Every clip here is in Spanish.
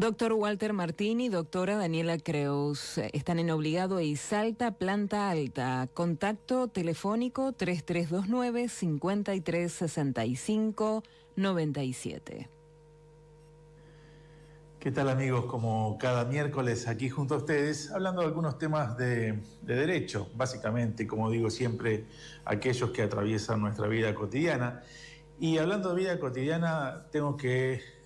Doctor Walter Martini, doctora Daniela Creus, están en Obligado y Salta, planta alta. Contacto telefónico 3329-5365-97. ¿Qué tal, amigos? Como cada miércoles aquí junto a ustedes, hablando de algunos temas de derecho, básicamente, como digo siempre, aquellos que atraviesan nuestra vida cotidiana. Y hablando de vida cotidiana, tengo que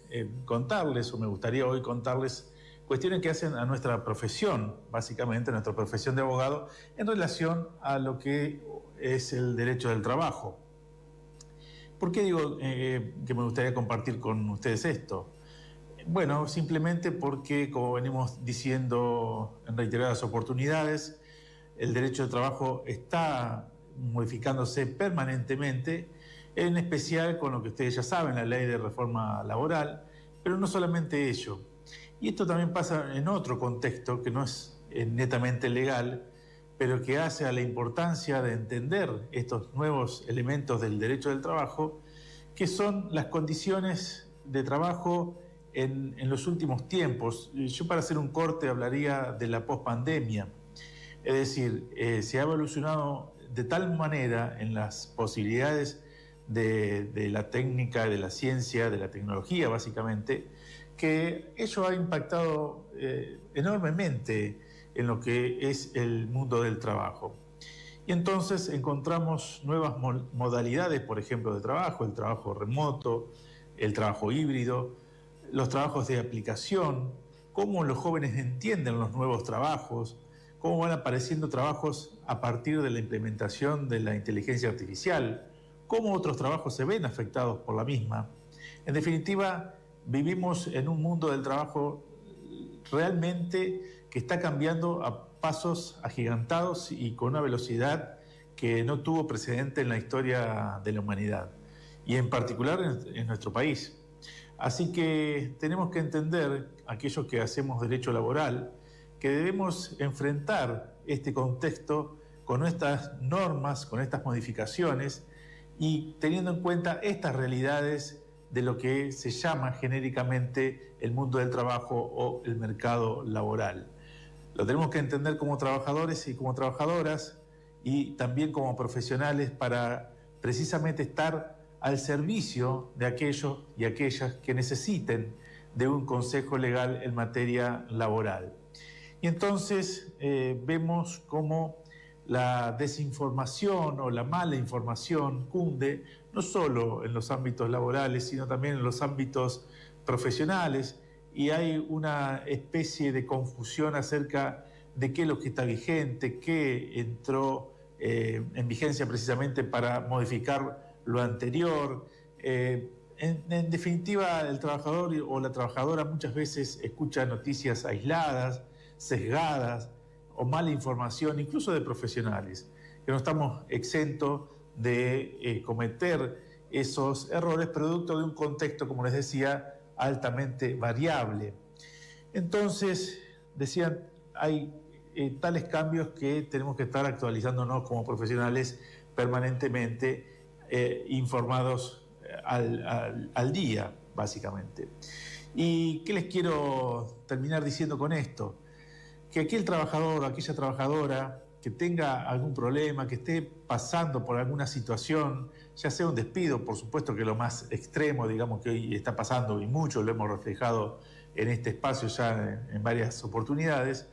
contarles, o me gustaría hoy contarles, cuestiones que hacen a nuestra profesión, básicamente nuestra profesión de abogado, en relación a lo que es el derecho del trabajo. ¿Por qué digo que me gustaría compartir con ustedes esto? Bueno, simplemente porque, como venimos diciendo en reiteradas oportunidades, el derecho del trabajo está modificándose permanentemente, en especial con lo que ustedes ya saben, la ley de reforma laboral, pero no solamente ello. Y esto también pasa en otro contexto que no es netamente legal, pero que hace a la importancia de entender estos nuevos elementos del derecho del trabajo, que son las condiciones de trabajo en los últimos tiempos. Yo, para hacer un corte, hablaría de la pospandemia. Es decir, se ha evolucionado de tal manera en las posibilidades de la técnica, de la ciencia, de la tecnología, básicamente, que ello ha impactado enormemente en lo que es el mundo del trabajo. Y entonces encontramos nuevas modalidades, por ejemplo, de trabajo, el trabajo remoto, el trabajo híbrido, los trabajos de aplicación, cómo los jóvenes entienden los nuevos trabajos, cómo van apareciendo trabajos a partir de la implementación de la inteligencia artificial, cómo otros trabajos se ven afectados por la misma. En definitiva, vivimos en un mundo del trabajo realmente que está cambiando a pasos agigantados y con una velocidad que no tuvo precedente en la historia de la humanidad, y en particular en nuestro país. Así que tenemos que entender, aquellos que hacemos derecho laboral, que debemos enfrentar este contexto con estas normas, con estas modificaciones, y teniendo en cuenta estas realidades de lo que se llama genéricamente el mundo del trabajo o el mercado laboral. Lo tenemos que entender como trabajadores y como trabajadoras, y también como profesionales, para precisamente estar al servicio de aquellos y aquellas que necesiten de un consejo legal en materia laboral. Y entonces vemos cómo la desinformación o la mala información cunde no solo en los ámbitos laborales, sino también en los ámbitos profesionales, y hay una especie de confusión acerca de qué es lo que está vigente, qué entró en vigencia precisamente para modificar lo anterior. En definitiva, el trabajador o la trabajadora muchas veces escucha noticias aisladas, sesgadas, o mala información, incluso de profesionales, que no estamos exentos de cometer esos errores, producto de un contexto, como les decía, altamente variable. Entonces, decían, hay tales cambios que tenemos que estar actualizándonos como profesionales permanentemente, informados al día, básicamente. ¿Y qué les quiero terminar diciendo con esto? Que aquel trabajador o aquella trabajadora que tenga algún problema, que esté pasando por alguna situación, ya sea un despido, por supuesto que lo más extremo, digamos, que hoy está pasando, y mucho lo hemos reflejado en este espacio ya en varias oportunidades,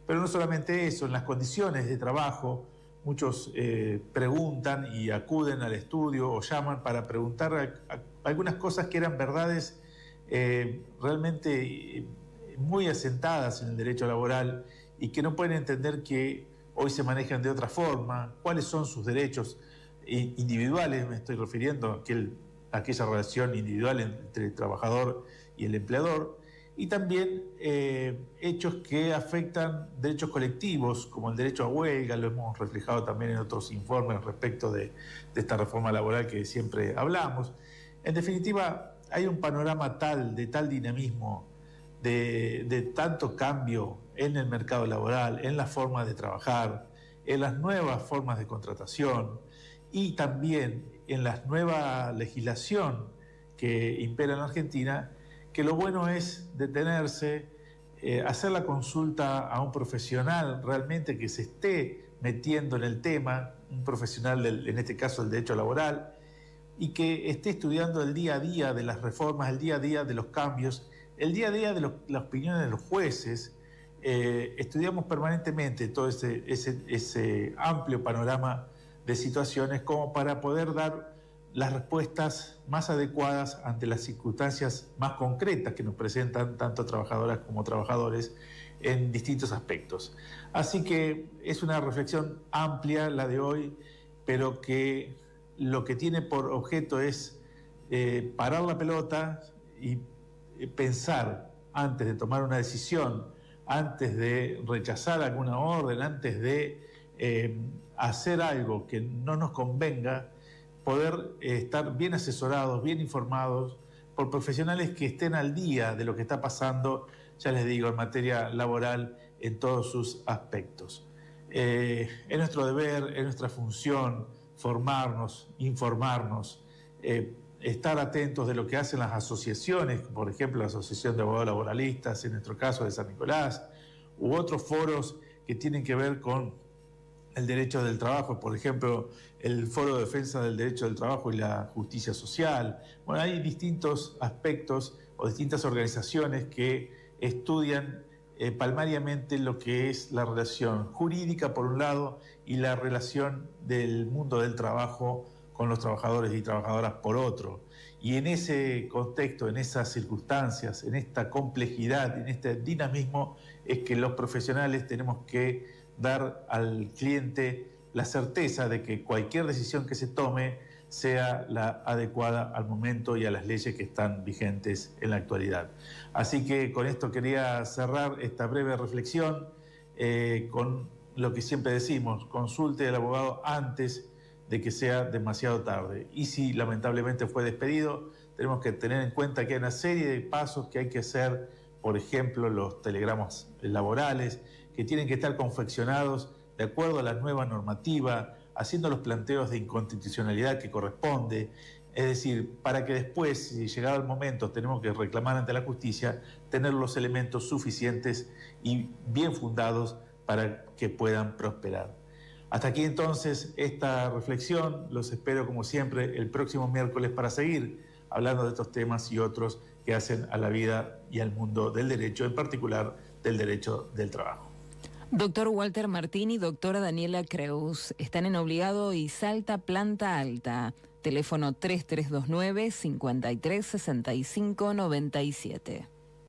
pero no solamente eso, en las condiciones de trabajo, muchos preguntan y acuden al estudio o llaman para preguntar algunas cosas que eran verdades realmente muy asentadas en el derecho laboral, y que no pueden entender que hoy se manejan de otra forma, cuáles son sus derechos individuales, me estoy refiriendo a aquella relación individual entre el trabajador y el empleador, y también hechos que afectan derechos colectivos, como el derecho a huelga. Lo hemos reflejado también en otros informes respecto de esta reforma laboral que siempre hablamos. En definitiva, hay un panorama de tal dinamismo, de tanto cambio en el mercado laboral, en la forma de trabajar, en las nuevas formas de contratación, y también en la nueva legislación que impera en Argentina, que lo bueno es detenerse, hacer la consulta a un profesional realmente que se esté metiendo en el tema, un profesional en este caso del derecho laboral, y que esté estudiando el día a día de las reformas, el día a día de los cambios, el día a día de las opiniones de los jueces. Estudiamos permanentemente todo ese amplio panorama de situaciones como para poder dar las respuestas más adecuadas ante las circunstancias más concretas que nos presentan tanto trabajadoras como trabajadores en distintos aspectos. Así que es una reflexión amplia la de hoy, pero que lo que tiene por objeto es parar la pelota y pensar antes de tomar una decisión, antes de rechazar alguna orden, antes de hacer algo que no nos convenga, poder estar bien asesorados, bien informados por profesionales que estén al día de lo que está pasando, ya les digo, en materia laboral en todos sus aspectos. Es nuestro deber, es nuestra función formarnos, informarnos, estar atentos de lo que hacen las asociaciones, por ejemplo, la Asociación de Abogados Laboralistas, en nuestro caso de San Nicolás, u otros foros que tienen que ver con el derecho del trabajo, por ejemplo, el Foro de Defensa del Derecho del Trabajo y la Justicia Social. Bueno, hay distintos aspectos o distintas organizaciones que estudian palmariamente lo que es la relación jurídica por un lado y la relación del mundo del trabajo con los trabajadores y trabajadoras por otro. Y en ese contexto, en esas circunstancias, en esta complejidad, en este dinamismo, es que los profesionales tenemos que dar al cliente la certeza de que cualquier decisión que se tome sea la adecuada al momento y a las leyes que están vigentes en la actualidad. Así que con esto quería cerrar esta breve reflexión con lo que siempre decimos: consulte al abogado antes de que sea demasiado tarde. Y si lamentablemente fue despedido, tenemos que tener en cuenta que hay una serie de pasos que hay que hacer, por ejemplo, los telegramas laborales, que tienen que estar confeccionados de acuerdo a la nueva normativa, haciendo los planteos de inconstitucionalidad que corresponde, es decir, para que después, si llegado el momento tenemos que reclamar ante la justicia, tener los elementos suficientes y bien fundados para que puedan prosperar. Hasta aquí entonces esta reflexión. Los espero como siempre el próximo miércoles para seguir hablando de estos temas y otros que hacen a la vida y al mundo del derecho, en particular del derecho del trabajo. Doctor Walter Martini, doctora Daniela Creus, están en Obligado y Salta, planta alta. Teléfono 3329-536597.